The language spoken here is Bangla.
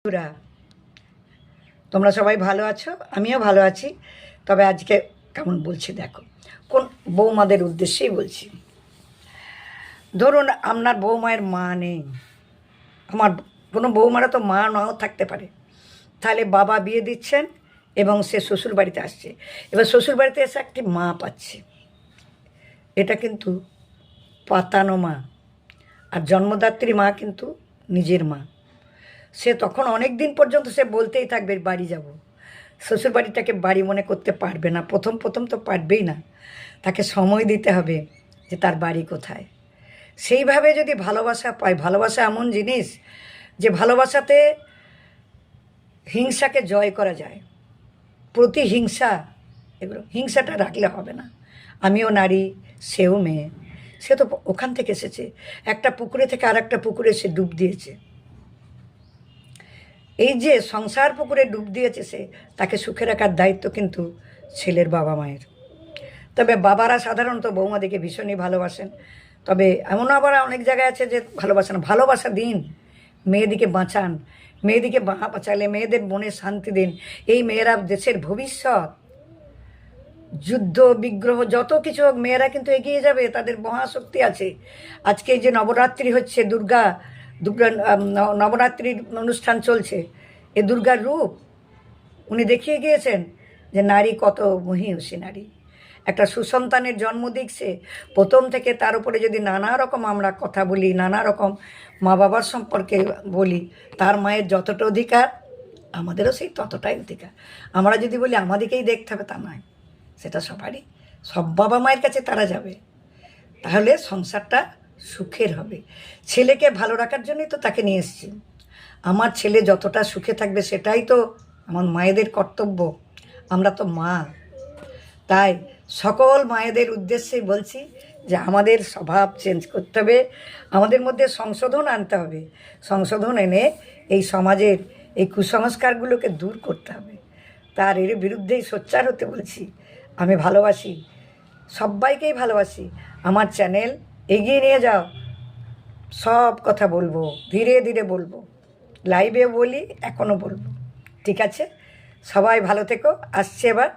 বন্ধুরা, তোমরা সবাই ভালো আছো, আমিও ভালো আছি। তবে আজকে কেমন বলছি দেখো, কোন বৌমাদের উদ্দেশ্যেই বলছি। ধরুন আপনার বৌমায়ের মা নেই, আমার কোনো বৌমারা তো মা নাও থাকতে পারে। তাহলে বাবা বিয়ে দিচ্ছেন এবং সে শ্বশুর বাড়িতে আসছে, এবার শ্বশুর বাড়িতে এসে একটি মা পাচ্ছে। এটা কিন্তু পাতানো মা, আর জন্মদাত্রী মা কিন্তু নিজের মা। সে তখন অনেক দিন পর্যন্ত সে বলতেই থাকবে বাড়ি যাব। শ্বশুর বাড়িটাকে বাড়ি মনে করতে পারবে না, প্রথম প্রথম তো পারবেই না। তাকে সময় দিতে হবে যে তার বাড়ি কোথায়। সেইভাবে যদি ভালোবাসা পায়, ভালোবাসা এমন জিনিস যে ভালোবাসাতে হিংসাকে জয় করা যায়। প্রতিহিংসা, এগুলো হিংসাটা রাখলে হবে না। আমিও নারী, সেও মেয়ে। সে তো ওখান থেকে এসেছে, একটা পুকুরে থেকে আর একটা পুকুরে সে ডুব দিয়েছে। এই যে সংসার পুকুরে ডুব দিয়েছে সে, তাকে সুখে রাখার দায়িত্ব কিন্তু ছেলের বাবা মায়ের। তবে বাবারা সাধারণত বৌমাদিকে ভীষণই ভালোবাসেন। তবে এমনও আবার অনেক জায়গায় আছে যে ভালোবাসেন, ভালোবাসা দিন, মেয়েদিকে বাঁচান। মেয়েদিকে বাঁচালে মেয়েদের মনে শান্তি দিন। এই মেয়েরা দেশের ভবিষ্যৎ। যুদ্ধ বিগ্রহ যত কিছু হোক, মেয়েরা কিন্তু এগিয়ে যাবে, তাদের মহাশক্তি আছে। আজকে যে নবরাত্রি হচ্ছে, দুর্গা দুর্গা নবরাত্রির অনুষ্ঠান চলছে, এ দুর্গার রূপ। উনি দেখিয়ে গিয়েছেন যে নারী কত মহিষী নারী। একটা সুসন্তানের জন্ম দিচ্ছে, প্রথম থেকে তার উপরে যদি নানা রকম আমরা কথা বলি, নানা রকম মা বাবার সম্পর্কে বলি, তার মায়ের যতটা অধিকার আমাদেরও সেই ততটাই অধিকার। আমরা যদি বলি আমাদেরকেই দেখতে হবে, তা নয়, সেটা সবারই। সব বাবা মায়ের কাছে তারা যাবে, তাহলে সংসারটা সুখের হবে। ছেলেকে ভালো রাখার জন্যই তো তাকে নিয়ে এসেছি। আমার ছেলে যতটা সুখে থাকবে সেটাই তো আমার মায়েদের কর্তব্য। আমরা তো মা। তাই সকল মায়েদের উদ্দেশ্যেই বলছি যে আমাদের স্বভাব চেঞ্জ করতে হবে, আমাদের মধ্যে সংশোধন আনতে হবে। সংশোধন এনে এই সমাজের এই কুসংস্কারগুলোকে দূর করতে হবে। তার এর বিরুদ্ধেই সোচ্চার হতে বলছি। আমি ভালোবাসি, সবাইকেই ভালোবাসি। আমার চ্যানেল এগিয়ে নিয়ে যাও, সব কথা বলবো, ধীরে ধীরে বলবো, লাইভে বলি, এখনও বলবো। ঠিক আছে, সবাই ভালো থেকো। আসছে এবার